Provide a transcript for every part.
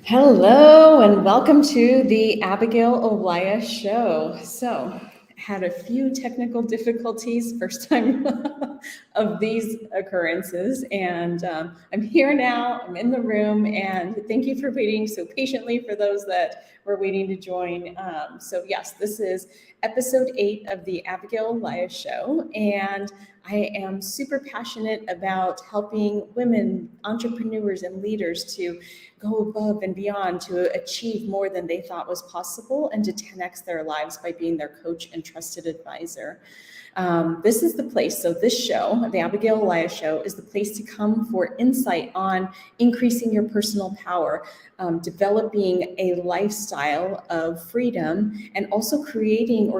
Hello and welcome to the Abigail Olaya Show. So, had a few technical difficulties first time of these occurrences, and I'm here now. I'm in the room, and thank you for waiting so patiently for those that were waiting to join. So, yes, this is episode 8 of the Abigail Olaya Show, and I am super passionate about helping women, entrepreneurs, and leaders to go above and beyond to achieve more than they thought was possible and to 10x their lives by being their coach and trusted advisor. This is the place. So this show, the Abigail Olaya Show, is the place to come for insight on increasing your personal power, developing a lifestyle of freedom, and also creating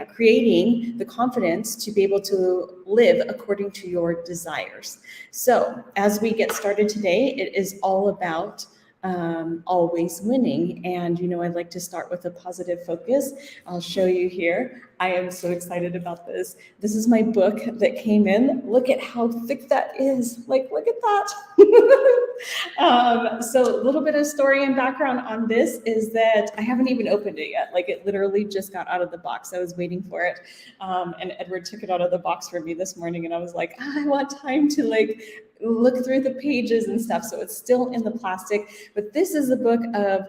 creating the confidence to be able to live according to your desires. So as we get started today, it is all about always winning. And, I'd like to start with a positive focus. I'll show you here. I am so excited about this. This is my book that came in. Look at how thick that is. Like, look at that. So a little bit of story and background on this is that I haven't even opened it yet. Like, it literally just got out of the box. I was waiting for it. And Edward took it out of the box for me this morning. And I was like, I want time to look through the pages and stuff. So it's still in the plastic, but this is a book of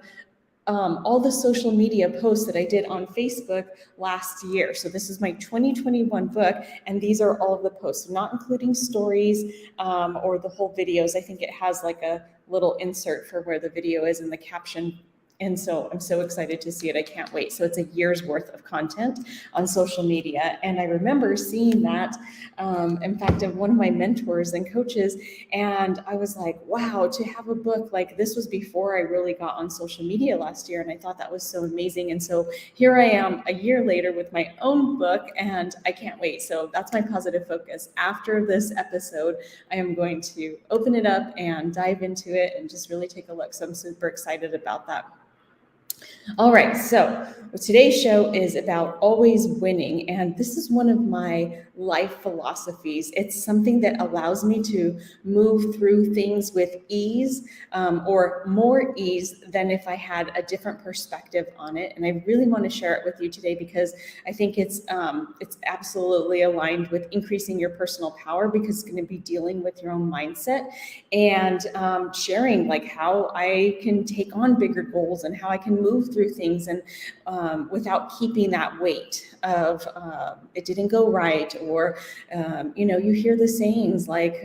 all the social media posts that I did on Facebook last year. So this is my 2021 book, and these are all of the posts, not including stories or the whole videos. I think it has like a little insert for where the video is in the caption. And so I'm so excited to see it. I can't wait. So it's a year's worth of content on social media. And I remember seeing that, in fact, of one of my mentors and coaches. And I was like, wow, to have a book like this was before I really got on social media last year. And I thought that was so amazing. And so here I am a year later with my own book, and I can't wait. So that's my positive focus. After this episode, I am going to open it up and dive into it and just really take a look. So I'm super excited about that. All right, so today's show is about always winning, and this is one of my life philosophies. It's something that allows me to move through things with ease, or more ease than if I had a different perspective on it. And I really want to share it with you today because I think it's absolutely aligned with increasing your personal power, because it's going to be dealing with your own mindset and sharing like how I can take on bigger goals and how I can move through things and without keeping that weight of it didn't go right, or you hear the sayings like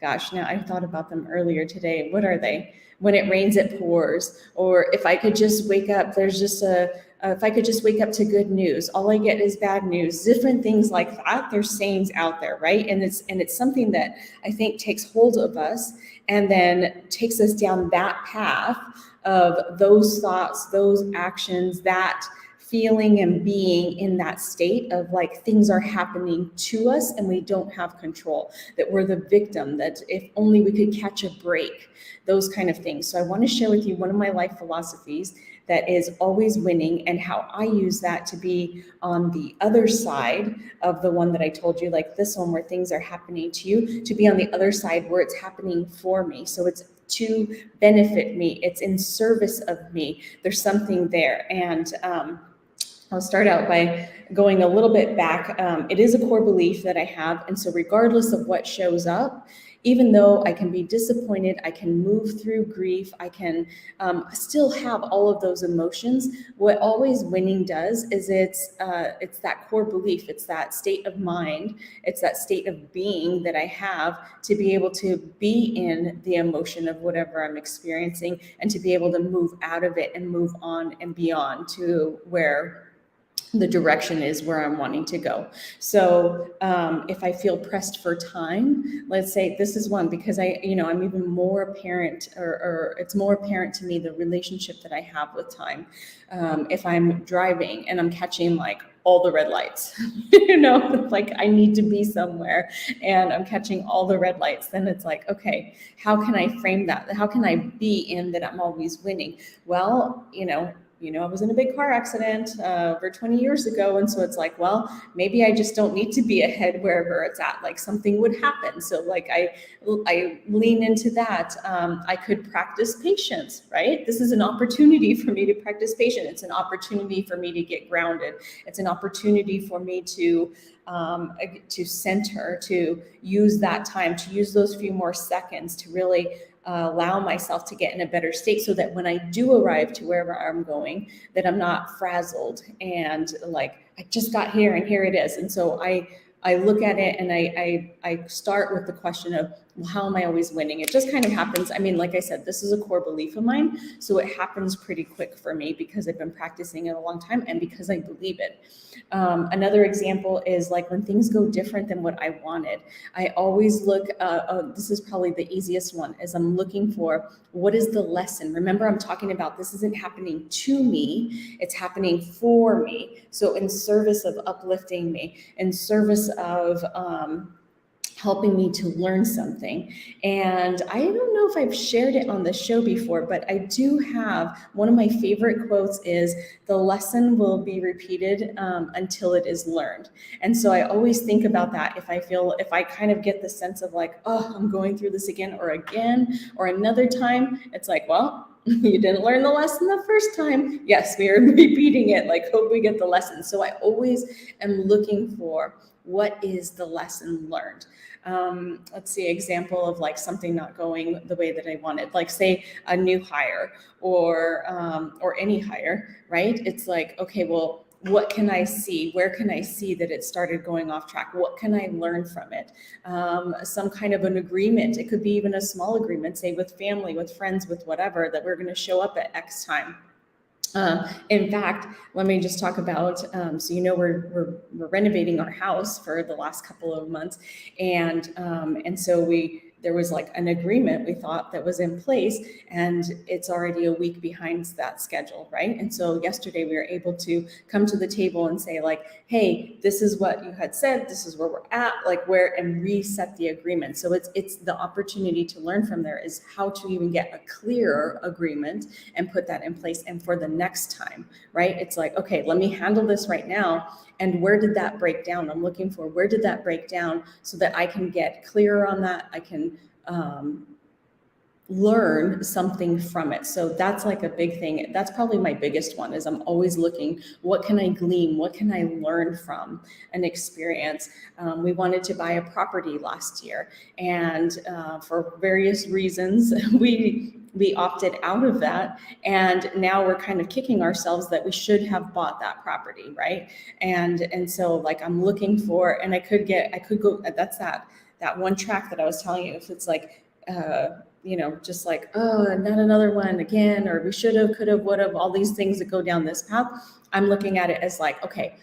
gosh, now I thought about them earlier today. What are they? When it rains, it pours. Or if I could just wake up, if I could just wake up to good news, all I get is bad news. Different things like that. There's sayings out there, right? And it's something that I think takes hold of us and then takes us down that path of those thoughts, those actions, that feeling and being in that state of like things are happening to us and we don't have control, that we're the victim, that if only we could catch a break, those kind of things. So I want to share with you one of my life philosophies that is always winning, and how I use that to be on the other side of the one that I told you, like this one where things are happening to you, to be on the other side where it's happening for me. So it's to benefit me. It's in service of me. There's something there. And I'll start out by going a little bit back. It is a core belief that I have. And so regardless of what shows up, even though I can be disappointed, I can move through grief, I can still have all of those emotions. What always winning does is it's that core belief, it's that state of mind, it's that state of being that I have to be able to be in the emotion of whatever I'm experiencing, and to be able to move out of it and move on and beyond to where the direction is where I'm wanting to go. So if I feel pressed for time, let's say this is one, because I'm even more apparent, or it's more apparent to me, the relationship that I have with time. If I'm driving and I'm catching like all the red lights, like I need to be somewhere and I'm catching all the red lights, then it's like, okay, how can I frame that? How can I be in that I'm always winning? Well, I was in a big car accident over 20 years ago. And so it's like, well, maybe I just don't need to be ahead wherever it's at. Like something would happen. So like I lean into that. I could practice patience, right? This is an opportunity for me to practice patience. It's an opportunity for me to get grounded. It's an opportunity for me to center, to use that time, to use those few more seconds to really allow myself to get in a better state, so that when I do arrive to wherever I'm going, that I'm not frazzled and like, I just got here and here it is. And so I look at it and I start with the question of, well, how am I always winning? It just kind of happens. I mean, like I said, this is a core belief of mine. So it happens pretty quick for me because I've been practicing it a long time and because I believe it. Another example is like when things go different than what I wanted. I always look, this is probably the easiest one, is I'm looking for, what is the lesson? Remember, I'm talking about this isn't happening to me, it's happening for me. So in service of uplifting me, in service of helping me to learn something. And I don't know if I've shared it on the show before, but I do have one of my favorite quotes is, the lesson will be repeated until it is learned. And so I always think about that. If I kind of get the sense of like, oh, I'm going through this again or another time, it's like, well, you didn't learn the lesson the first time. Yes, we are repeating it. Like, hope we get the lesson. So I always am looking for, what is the lesson learned? Let's see, example of like something not going the way that I wanted, like say a new hire or any hire, right? It's like, okay, well, what can I see? Where can I see that it started going off track? What can I learn from it? Some kind of an agreement. It could be even a small agreement, say with family, with friends, with whatever, that we're going to show up at X time. In fact, let me just talk about, so we're renovating our house for the last couple of months, and so there was like an agreement we thought that was in place, and it's already a week behind that schedule, right? And so yesterday we were able to come to the table and say like, hey, this is what you had said, this is where we're at, and reset the agreement. So it's the opportunity to learn from there is how to even get a clearer agreement and put that in place. And for the next time, right? It's like, okay, let me handle this right now. And where did that break down? I'm looking for, where did that break down so that I can get clearer on that. I can learn something from it. So that's like a big thing. That's probably my biggest one, is I'm always looking, what can I glean? What can I learn from an experience? We wanted to buy a property last year, and for various reasons, we opted out of that. And now we're kind of kicking ourselves that we should have bought that property, right? And so like I'm looking for, and I could go, that's that one track that I was telling you, if it's like, just like, oh, not another one again, or we should have, could have, would have, all these things that go down this path. I'm looking at it as like, okay,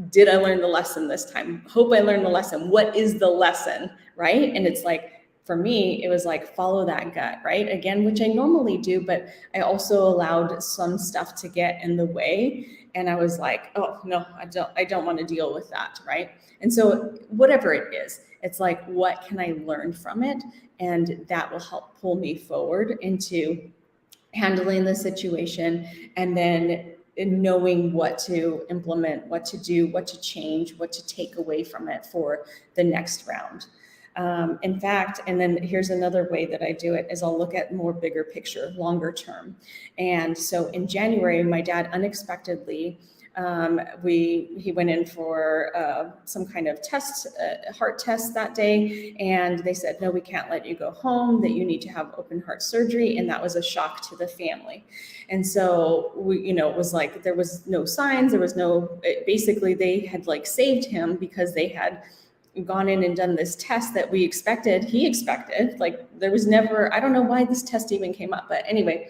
did I learn the lesson this time? Hope I learned the lesson. What is the lesson, right? And it's like, for me, it was like, follow that gut, right? Again, which I normally do, but I also allowed some stuff to get in the way. And I was like, oh, no, I don't want to deal with that, right? And so whatever it is, it's like, what can I learn from it? And that will help pull me forward into handling the situation, and then knowing what to implement, what to do, what to change, what to take away from it for the next round. In fact, and then here's another way that I do it is I'll look at more bigger picture, longer term. And so in January, my dad unexpectedly, he went in for some kind of test, heart test that day, and they said, no, we can't let you go home, that you need to have open heart surgery. And that was a shock to the family. And so it was like, there was no signs, basically they had like saved him because they had gone in and done this test that he expected, like there was never, I don't know why this test even came up, but anyway,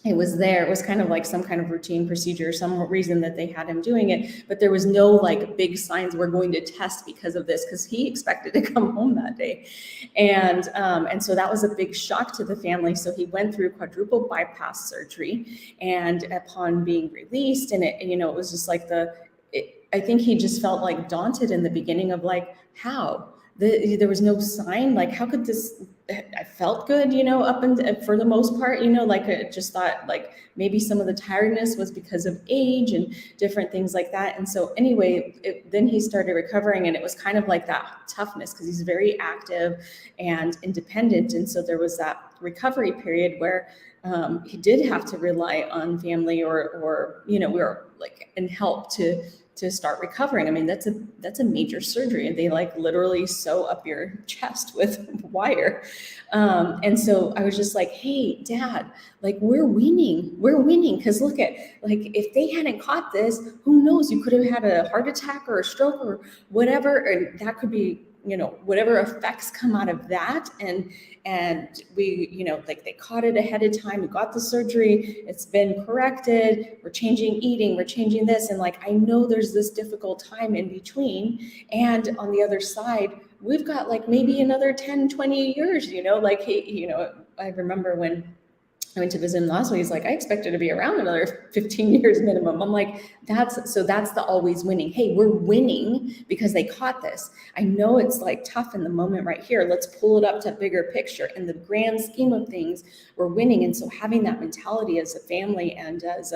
it was there. It was kind of like some kind of routine procedure, some reason that they had him doing it, but there was no like big signs we're going to test because of this, because he expected to come home that day. And so that was a big shock to the family. So he went through quadruple bypass surgery, and upon being released, and it was just like I think he just felt like daunted in the beginning of like, how? there was no sign. Like, how could this, I felt good, up and for the most part, like I just thought like maybe some of the tiredness was because of age and different things like that. And so anyway, then he started recovering, and it was kind of like that toughness because he's very active and independent. And so there was that recovery period where he did have to rely on family or we were like in help to start recovering. I mean, that's a major surgery, and they like literally sew up your chest with wire. And so I was just like, hey, Dad, like we're winning. Because look at, like, if they hadn't caught this, who knows? You could have had a heart attack or a stroke or whatever, and that could be, whatever effects come out of that. And we, like they caught it ahead of time. We got the surgery. It's been corrected. We're changing eating. We're changing this. And like, I know there's this difficult time in between. And on the other side, we've got like maybe another 10, 20 years, like, hey, I remember when I went to visit him last week. He's like, I expected to be around another 15 years minimum. I'm like, that's the always winning. Hey, we're winning because they caught this. I know it's like tough in the moment right here. Let's pull it up to a bigger picture. In the grand scheme of things, we're winning. And so having that mentality as a family and as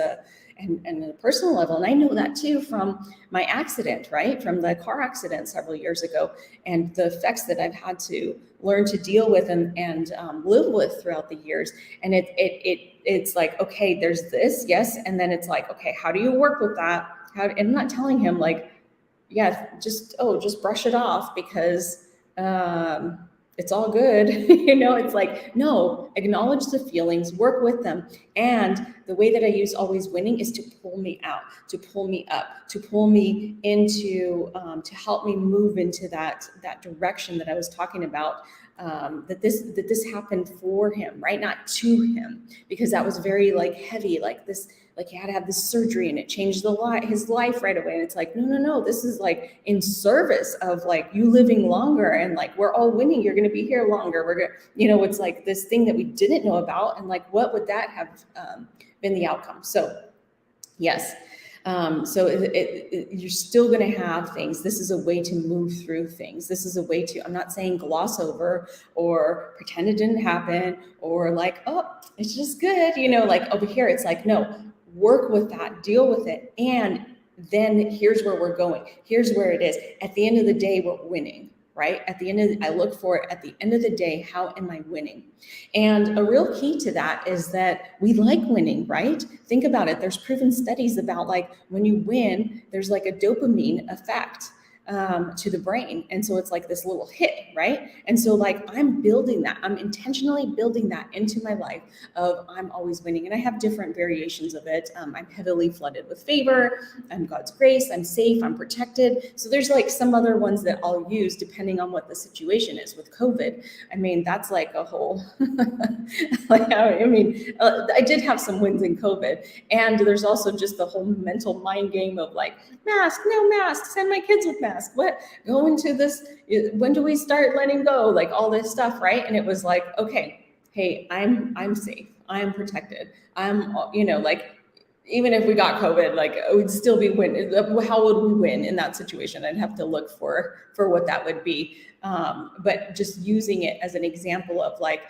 and at a personal level. And I know that too from my accident, right? From the car accident several years ago, and the effects that I've had to learn to deal with and live with throughout the years. And it's like, okay, there's this, yes. And then it's like, okay, how do you work with that? And I'm not telling him like, yeah, just brush it off because it's all good. It's like, no, acknowledge the feelings, work with them. And the way that I use always winning is to pull me out, to pull me up, to pull me into, to help me move into that direction that I was talking about, that this happened for him, right? Not to him, because that was very like heavy, like this, like he had to have this surgery and it changed his life right away. And it's like, no, this is like in service of like you living longer, and like we're all winning. You're going to be here longer. We're going to, it's like this thing that we didn't know about. And like, what would that have been the outcome? So yes. So you're still going to have things. This is a way to move through things. This is a way to, I'm not saying gloss over or pretend it didn't happen or like, oh, it's just good. Like over here, it's like, no, work with that, deal with it. And then here's where we're going. Here's where it is. At the end of the day, we're winning, right? I look for it at the end of the day, how am I winning? And a real key to that is that we like winning, right? Think about it. There's proven studies about like when you win, there's like a dopamine effect to the brain. And so it's like this little hit, right? And so like I'm building that. I'm intentionally building that into my life of I'm always winning. And I have different variations of it. I'm heavily flooded with favor. I'm God's grace. I'm safe. I'm protected. So there's like some other ones that I'll use depending on what the situation is with COVID. I mean, that's like a whole, I did have some wins in COVID. And there's also just the whole mental mind game of like, mask, no mask, send my kids with masks. What, go into this, when do we start letting go, like all this stuff, right? And it was like, okay, hey, I'm safe, I'm protected, I'm, like, even if we got COVID, like it would still be win. How would we win in that situation? I'd have to look for what that would be. But just using it as an example of like,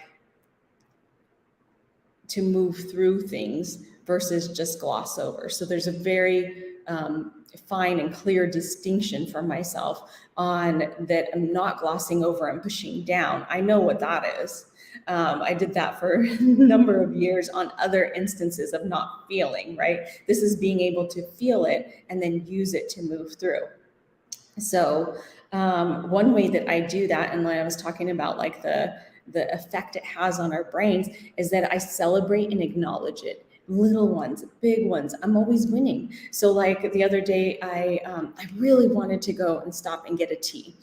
to move through things versus just gloss over. So there's a very fine and clear distinction for myself on that. I'm not glossing over and pushing down. I know what that is. I did that for a number of years on other instances of not feeling, right? This is being able to feel it and then use it to move through. So one way that I do that, and when I was talking about like the effect it has on our brains, is that I celebrate and acknowledge it. Little ones, big ones, I'm always winning. So like the other day, I really wanted to go and stop and get a tea.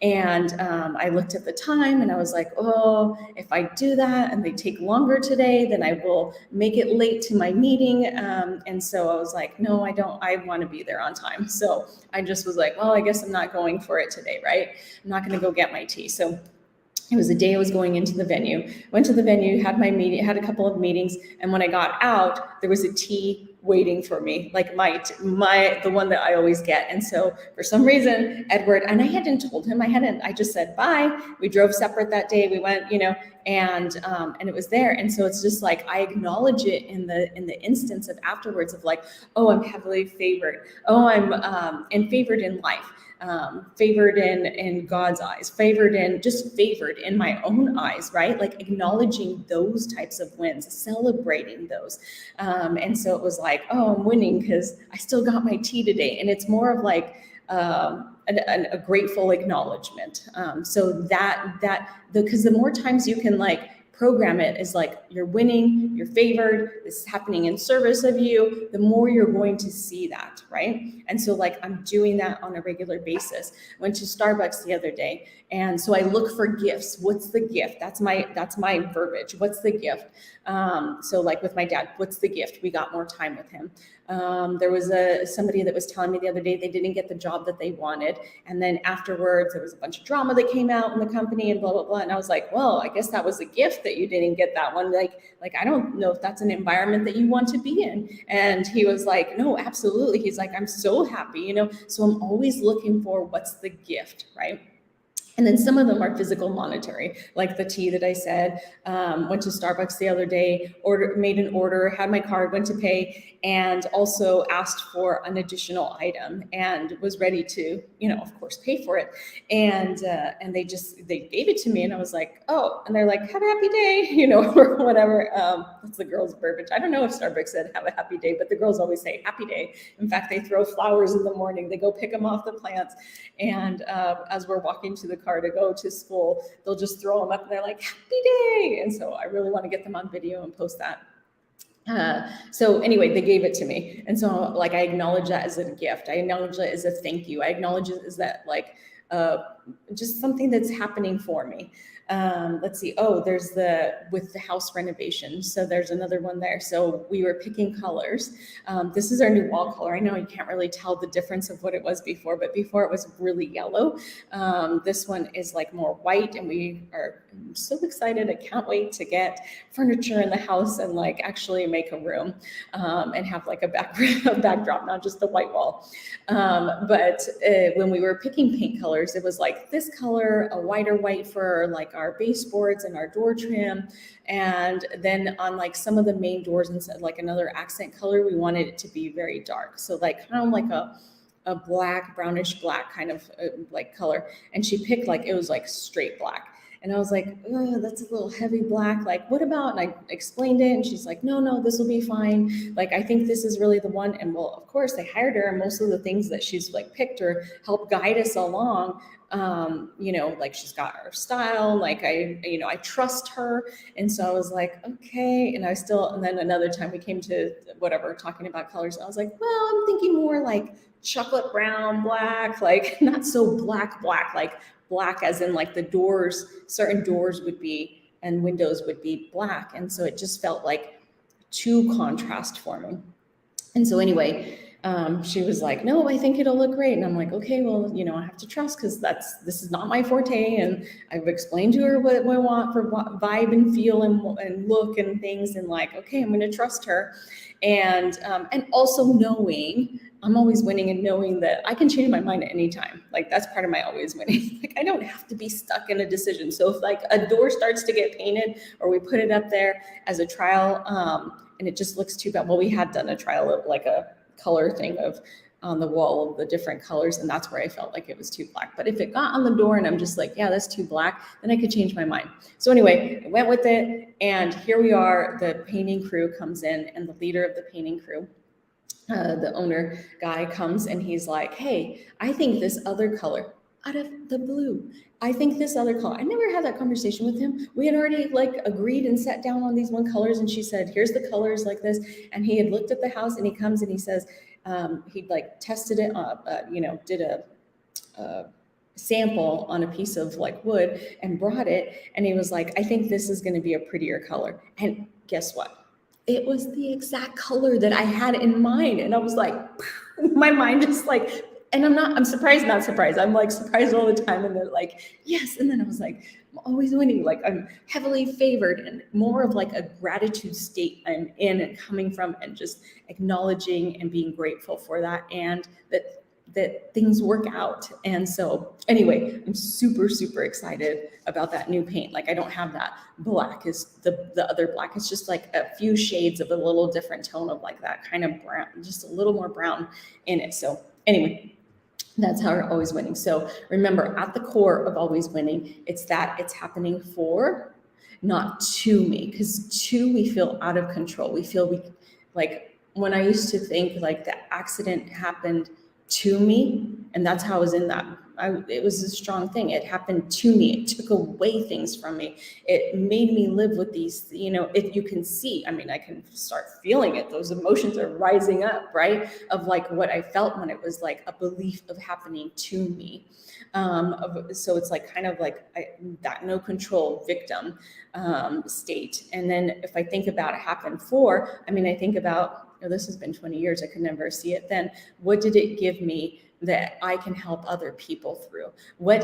And I looked at the time and I was like, oh, if I do that and they take longer today, then I will make it late to my meeting. And so I was like, no, I want to be there on time. So I just was like, well, I guess I'm not going for it today, right? I'm not going to go get my tea. So it was the day I was going into the venue, went to the venue, had my meeting, had a couple of meetings. And when I got out, there was a tea waiting for me, like the one that I always get. And so for some reason, Edward, and I hadn't told him, I just said bye. We drove separate that day. We went, and it was there. And so it's just like, I acknowledge it in the instance of afterwards of like, oh, I'm heavily favored. Oh, I'm and favored in life. Favored in God's eyes, favored in my own eyes, right? Like acknowledging those types of wins, celebrating those. And so it was like, oh, I'm winning because I still got my tea today. And it's more of like a grateful acknowledgement. So because the more times you can like program it is like you're winning, you're favored, this is happening in service of you, the more you're going to see that, right? And so like I'm doing that on a regular basis. Went to Starbucks the other day, and so I look for gifts. What's the gift? That's my verbiage. What's the gift? So like with my dad, what's the gift? We got more time with him. There was somebody that was telling me the other day they didn't get the job that they wanted, and then afterwards there was a bunch of drama that came out in the company and blah blah blah. And I was like, well, I guess that was a gift that you didn't get that one. Like I don't know if that's an environment that you want to be in. And he was like, no, absolutely. He's like, I'm so happy, So I'm always looking for what's the gift, right? And then some of them are physical, monetary, like the tea that I said. Went to Starbucks the other day, made an order, had my card, went to pay, and also asked for an additional item and was ready to, of course, pay for it. And they gave it to me, and I was like, oh, and they're like, have a happy day, or whatever. That's the girls' verbiage. I don't know if Starbucks said have a happy day, but the girls always say happy day. In fact, they throw flowers in the morning. They go pick them off the plants, and as we're walking to the car to go to school, they'll just throw them up and they're like, happy day. And so I really want to get them on video and post that. So anyway, they gave it to me. And so like, I acknowledge that as a gift. I acknowledge that as a thank you. I acknowledge it as that like, just something that's happening for me. Let's see. Oh, there's with the house renovation. So there's another one there. So we were picking colors. This is our new wall color. I know you can't really tell the difference of what it was before, but before it was really yellow. This one is like more white, and we are so excited. I can't wait to get furniture in the house and like actually make a room, and have like a backdrop, not just the white wall. But when we were picking paint colors, it was like this color, a whiter white for like our baseboards and our door trim. And then on like some of the main doors, instead like another accent color, we wanted it to be very dark. So like kind of like a black, brownish black kind of like color. And she picked like, it was like straight black. And I was like, oh, that's a little heavy black. Like, what about? And I explained it, and she's like, no, this will be fine. Like, I think this is really the one. And well, of course, they hired her, and most of the things that she's like picked her help guide us along. Like she's got her style. Like I trust her. And so I was like, okay. And and then another time we came to whatever, talking about colors. I was like, well, I'm thinking more like chocolate brown, black, like not so black, like black as in like the doors, certain doors would be, and windows would be black. And so it just felt like too contrast for me. And so anyway, she was like, no, I think it'll look great. And I'm like, okay, well, I have to trust, because this is not my forte. And I've explained to her what I want for vibe and feel and look and things. And like, okay, I'm going to trust her. And also knowing I'm always winning, and knowing that I can change my mind at any time. Like that's part of my always winning. Like I don't have to be stuck in a decision. So if like a door starts to get painted, or we put it up there as a trial, and it just looks too bad. Well, we had done a trial of like a color thing of on the wall of the different colors, and that's where I felt like it was too black. But if it got on the door and I'm just like, yeah, that's too black, then I could change my mind. So anyway, I went with it, and here we are. The painting crew comes in, and the leader of the painting crew, the owner guy, comes, and he's like, hey, I think this other color, out of the blue, I think this other color. I never had that conversation with him. We had already like agreed and sat down on these one colors, and she said, here's the colors like this. And he had looked at the house, and he comes and he says, he'd like tested it up, did a sample on a piece of like wood and brought it. And he was like, I think this is going to be a prettier color. And guess what? It was the exact color that I had in mind. And I was like, my mind just like And I'm surprised, not surprised. I'm like surprised all the time. And they're like, yes. And then I was like, I'm always winning. Like I'm heavily favored, and more of like a gratitude state I'm in and coming from, and just acknowledging and being grateful for that. And that things work out. And so anyway, I'm super, super excited about that new paint. Like I don't have that black is the other black. It's just like a few shades of a little different tone of like that kind of brown, just a little more brown in it. So anyway, that's how we're always winning. So remember, at the core of always winning, it's that it's happening for, not to me. Because to, we feel out of control. We feel like when I used to think like the accident happened to me, and that's how I was in that. It was a strong thing. It happened to me. It took away things from me. It made me live with these, if you can see, I mean, I can start feeling it. Those emotions are rising up, right? Of like what I felt when it was like a belief of happening to me. So it's like kind of like that no control victim state. And then if I think about it happened for, I mean, I think about, this has been 20 years. I could never see it then. What did it give me that I can help other people through? What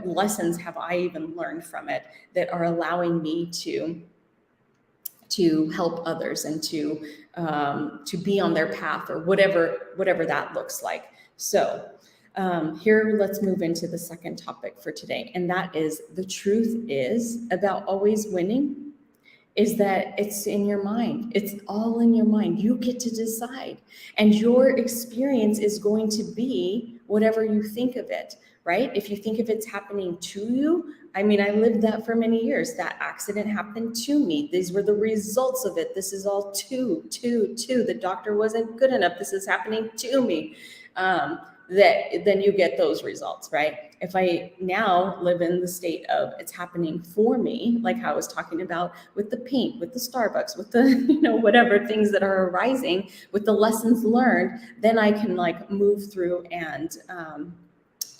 lessons have I even learned from it that are allowing me to help others and to be on their path, or whatever that looks like. So here, let's move into the second topic for today. And that is, the truth is about always winning is that it's in your mind. It's all in your mind. You get to decide. And your experience is going to be whatever you think of it, right? If you think of it's happening to you, I mean, I lived that for many years. That accident happened to me. These were the results of it. This is all to. The doctor wasn't good enough. This is happening to me. Then you get those results, right? If I now live in the state of it's happening for me, like how I was talking about with the paint, with the Starbucks, with the, whatever things that are arising, with the lessons learned, then I can like move through and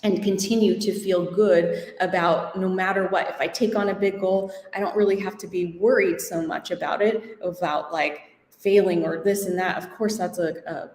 continue to feel good about no matter what. If I take on a big goal, I don't really have to be worried so much about it, about like failing or this and that. Of course, that's a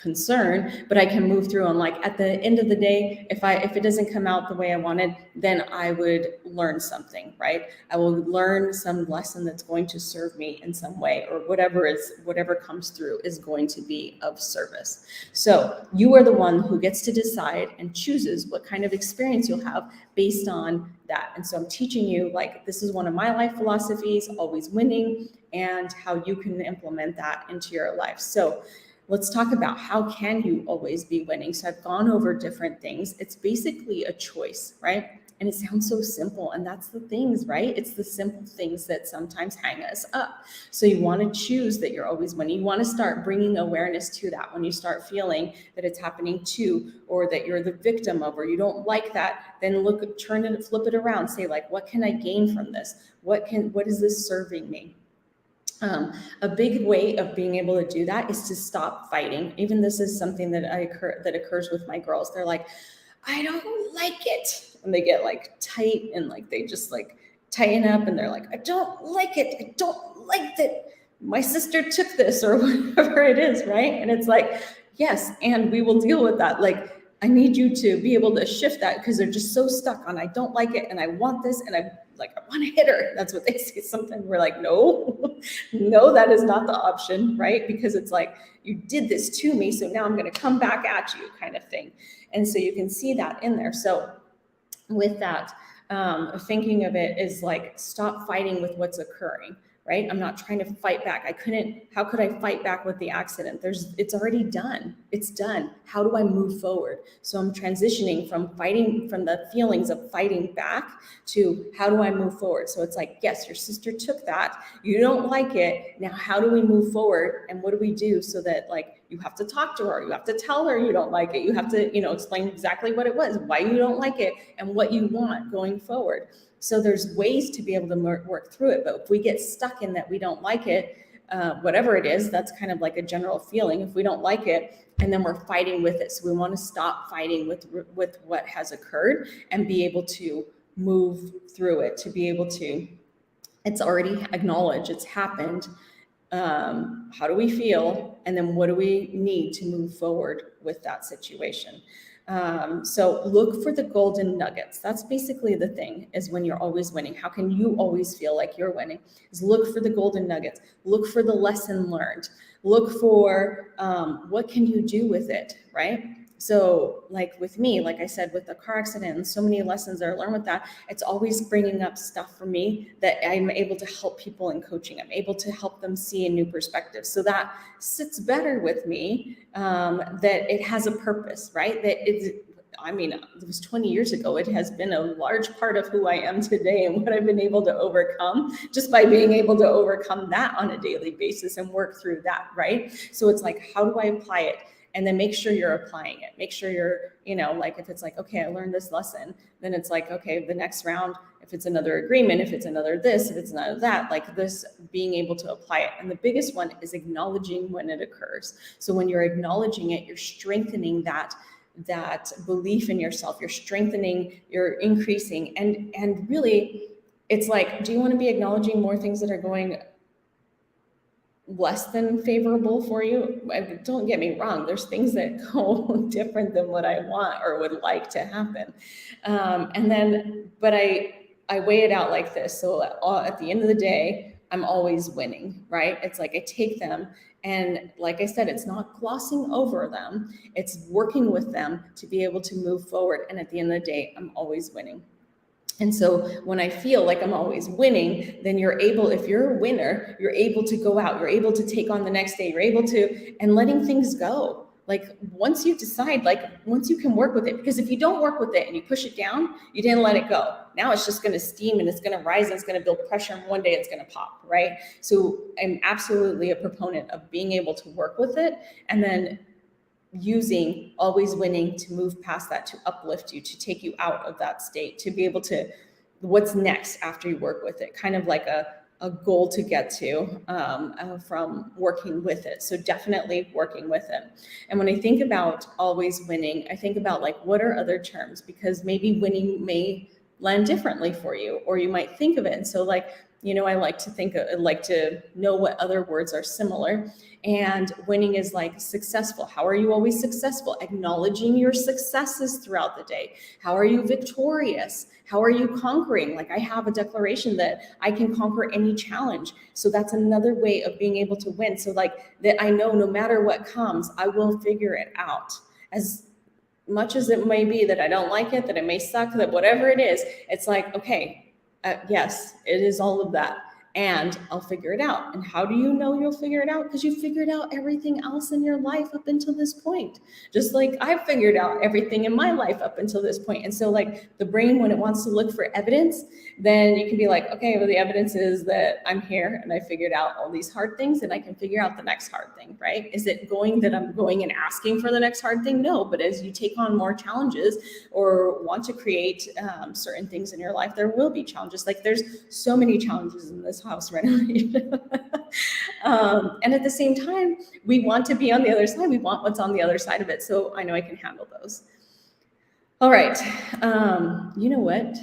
concern, but I can move through. And like at the end of the day, if it doesn't come out the way I wanted, then I would learn something, right? I will learn some lesson that's going to serve me in some way, or whatever comes through is going to be of service. So you are the one who gets to decide and chooses what kind of experience you'll have based on that. And so I'm teaching you, like, this is one of my life philosophies, always winning, and how you can implement that into your life. So let's talk about how can you always be winning. So I've gone over different things. It's basically a choice, right? And it sounds so simple. And that's the things, right? It's the simple things that sometimes hang us up. So you want to choose that you're always winning. You want to start bringing awareness to that when you start feeling that it's happening to, or that you're the victim of, or you don't like that. Then flip it around. Say like, what can I gain from this? What is this serving me? A big way of being able to do that is to stop fighting. Even this is something that occurs with my girls. They're like, I don't like it. And they get like tight and like they just like tighten up, and they're like, I don't like it. I don't like that my sister took this, or whatever it is, right? And it's like, yes, and we will deal with that. Like, I need you to be able to shift that, because they're just so stuck on I don't like it and I want this and I want to hit her. That's what they say. Sometimes we're like, no, that is not the option, right? Because it's like, you did this to me, so now I'm going to come back at you, kind of thing. And so you can see that in there. So with that, thinking of it is like, stop fighting with what's occurring. Right? I'm not trying to fight back. How could I fight back with the accident? It's already done. It's done. How do I move forward? So I'm transitioning from the feelings of fighting back to how do I move forward? So it's like, yes, your sister took that. You don't like it. Now, how do we move forward? And what do we do so that, like, you have to talk to her. You have to tell her you don't like it. You have to, explain exactly what it was, why you don't like it, and what you want going forward. So there's ways to be able to work through it. But if we get stuck in that we don't like it, whatever it is, that's kind of like a general feeling. If we don't like it, and then we're fighting with it. So we want to stop fighting with what has occurred and be able to move through it, to be able to, it's already acknowledged, it's happened. How do we feel? And then what do we need to move forward with that situation? So look for the golden nuggets. That's basically the thing, is when you're always winning. How can you always feel like you're winning? Is look for the golden nuggets. Look for the lesson learned. Look for what can you do with it, right? So like with me, like I said, with the car accident and so many lessons that I learned with that, it's always bringing up stuff for me that I'm able to help people in coaching. I'm able to help them see a new perspective. So that sits better with me, that it has a purpose, right? That it's, I mean, it was 20 years ago. It has been a large part of who I am today and what I've been able to overcome just by being able to overcome that on a daily basis and work through that, right? So it's like, how do I apply it? And then make sure you're applying it. Make sure you're, like if it's like, okay, I learned this lesson, then it's like, okay, the next round, if it's another agreement, if it's another this, if it's another that, like this, being able to apply it. And the biggest one is acknowledging when it occurs. So when you're acknowledging it, you're strengthening that belief in yourself. You're strengthening, you're increasing. And really, it's like, do you want to be acknowledging more things that are going less than favorable for you? Don't get me wrong, there's things that go different than what I want or would like to happen. But I weigh it out like this. So at the end of the day, I'm always winning, right? It's like I take them, and like I said, it's not glossing over them. It's working with them to be able to move forward. And at the end of the day, I'm always winning. And so when I feel like I'm always winning, then you're able, if you're a winner, you're able to go out, you're able to take on the next day, you're able to, and letting things go. Like once you decide, like once you can work with it, because if you don't work with it and you push it down, you didn't let it go. Now it's just going to steam and it's going to rise and it's going to build pressure, and one day it's going to pop, right? So I'm absolutely a proponent of being able to work with it, and then using always winning to move past that, to uplift you, to take you out of that state, to be able to, what's next after you work with it, kind of like a goal to get to from working with it. So definitely working with it. And when I think about always winning, I think about like, what are other terms? Because maybe winning may land differently for you, or you might think of it. And so like, I like to know what other words are similar. And winning is like successful. How are you always successful? Acknowledging your successes throughout the day. How are you victorious? How are you conquering? Like I have a declaration that I can conquer any challenge. So that's another way of being able to win. So like that, I know no matter what comes, I will figure it out. As much as it may be that I don't like it, that it may suck, that whatever it is, it's like, okay, yes, it is all of that. And I'll figure it out. And how do you know you'll figure it out? Because you figured out everything else in your life up until this point. Just like I've figured out everything in my life up until this point. And so like the brain, when it wants to look for evidence, then you can be like, okay, well, the evidence is that I'm here and I figured out all these hard things, and I can figure out the next hard thing, right? Is it going that I'm going and asking for the next hard thing? No, but as you take on more challenges or want to create certain things in your life, there will be challenges. Like there's so many challenges in this house renovation. And at the same time, we want to be on the other side. We want what's on the other side of it. So I know I can handle those. All right. You know what?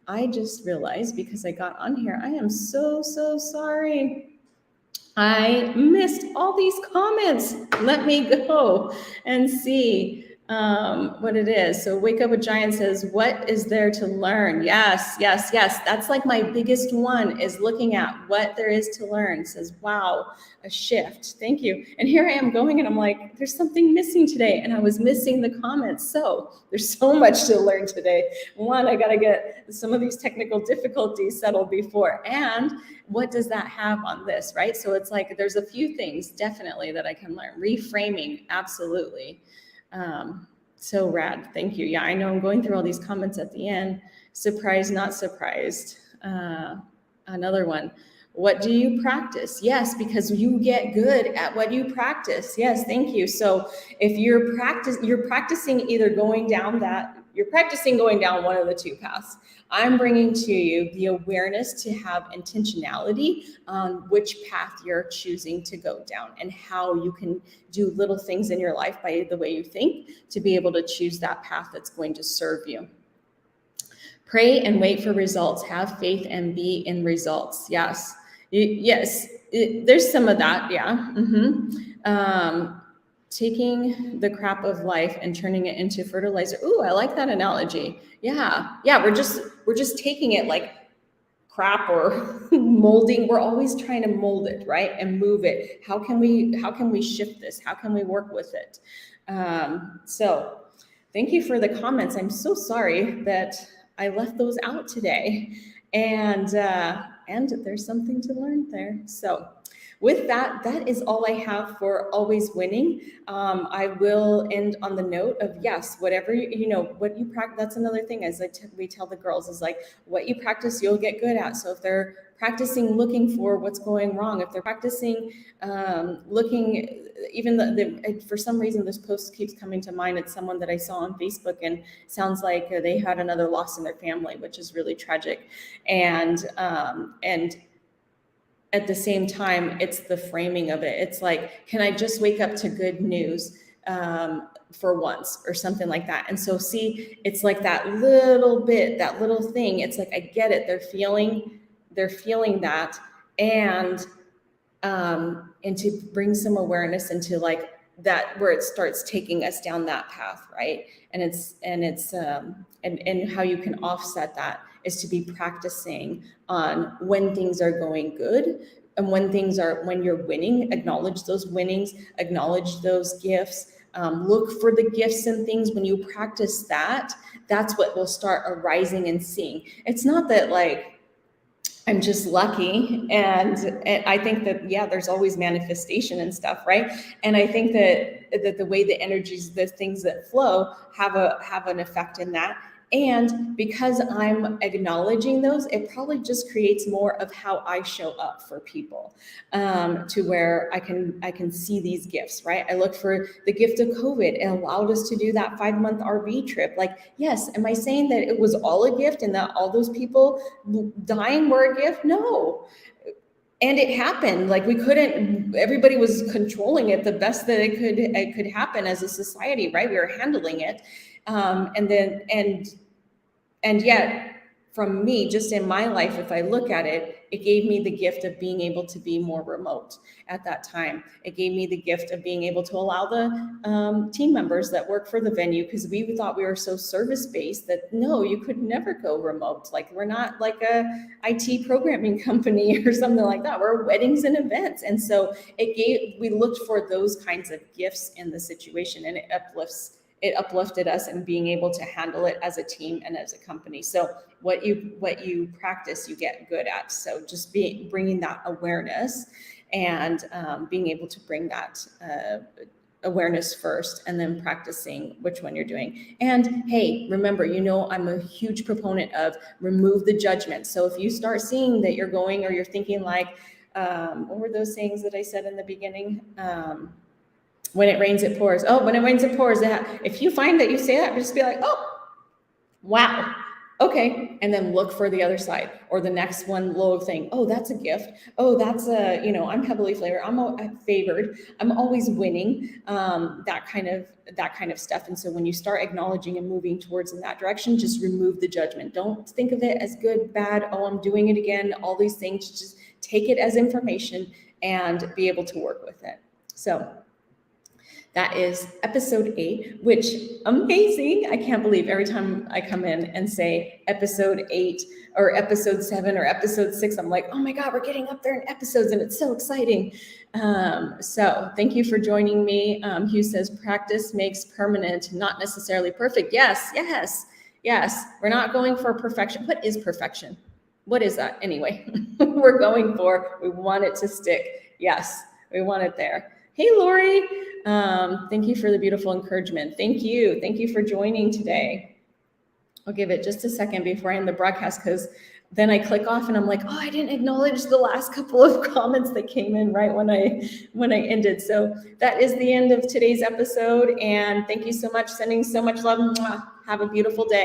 I just realized, because I got on here, I am so sorry. I missed all these comments. Let me go and see what it is. So Wake Up a Giant says, what is there to learn? Yes. That's like my biggest one, is looking at what there is to learn. It says, wow, a shift. Thank you. And here I am going, and I'm like, there's something missing today. And I was missing the comments. So there's so much to learn today. One, I got to get some of these technical difficulties settled before. And what does that have on this, right? So it's like, there's a few things definitely that I can learn. Reframing, absolutely. So rad. Thank you. Yeah, I know I'm going through all these comments at the end. Surprised, not surprised. Another one. What do you practice? Yes, because you get good at what you practice. Yes, thank you. So if you're practicing either going down one of the two paths. I'm bringing to you the awareness to have intentionality on which path you're choosing to go down, and how you can do little things in your life by the way you think to be able to choose that path that's going to serve you. Pray and wait for results. Have faith and be in results. Yes. Yes, there's some of that. Yeah. Taking the crap of life and turning it into fertilizer. Ooh, I like that analogy. Yeah. Yeah. We're just taking it like crap or molding. We're always trying to mold it, right? And move it. How can we shift this? How can we work with it? So thank you for the comments. I'm so sorry that I left those out today. And there's something to learn there. So with that, that is all I have for always winning. I will end on the note of yes, whatever what you practice. That's another thing, as we tell the girls, is like what you practice, you'll get good at. So if they're practicing looking for what's going wrong, if they're practicing looking, even for some reason this post keeps coming to mind. It's someone that I saw on Facebook, and sounds like they had another loss in their family, which is really tragic, and at the same time, it's the framing of it. It's like, can I just wake up to good news for once, or something like that? And so see, it's like that little bit, that little thing. It's like, I get it. They're feeling that. And to bring some awareness into like that, where it starts taking us down that path, right? And how you can offset that is to be practicing on when things are going good, and when you're winning, acknowledge those winnings, acknowledge those gifts, look for the gifts and things. When you practice that, that's what will start arising and seeing. It's not that like, I'm just lucky. And I think that, yeah, there's always manifestation and stuff, right? And I think that the way the energies, the things that flow have an effect in that. And because I'm acknowledging those, it probably just creates more of how I show up for people, to where I can see these gifts, right? I look for the gift of COVID. It allowed us to do that 5-month RV trip. Like, yes, am I saying that it was all a gift and that all those people dying were a gift? No. And it happened. Like, everybody was controlling it the best that it could happen as a society, right? We were handling it. And yet, from me, just in my life, if I look at it, it gave me the gift of being able to be more remote at that time. It gave me the gift of being able to allow the team members that work for the venue, because we thought we were so service-based that no, you could never go remote. Like, we're not like a IT programming company or something like that. We're weddings and events. And so we looked for those kinds of gifts in the situation, and it uplifted us in being able to handle it as a team and as a company. So what you practice, you get good at. So just bringing that awareness, and being able to bring that awareness first, and then practicing which one you're doing. And hey, remember, I'm a huge proponent of remove the judgment. So if you start seeing that you're going, or you're thinking like, what were those sayings that I said in the beginning? When it rains, it pours. Oh, when it rains, it pours. If you find that you say that, just be like, oh, wow. Okay. And then look for the other side, or the next one low thing. Oh, that's a gift. Oh, that's I'm heavily flavored. I'm favored. I'm always winning. That kind of stuff. And so when you start acknowledging and moving towards in that direction, just remove the judgment. Don't think of it as good, bad. Oh, I'm doing it again. All these things, just take it as information and be able to work with it. So that is episode 8, which, amazing. I can't believe every time I come in and say episode 8 or episode 7 or episode 6, I'm like, oh my God, we're getting up there in episodes, and it's so exciting. So thank you for joining me. Hugh says, practice makes permanent, not necessarily perfect. Yes. We're not going for perfection. What is perfection? What is that anyway? We want it to stick. Yes, we want it there. Hey, Lori. Thank you for the beautiful encouragement. Thank you. Thank you for joining today. I'll give it just a second before I end the broadcast, because then I click off and I'm like, oh, I didn't acknowledge the last couple of comments that came in right when I ended. So that is the end of today's episode. And thank you so much. Sending so much love. Have a beautiful day.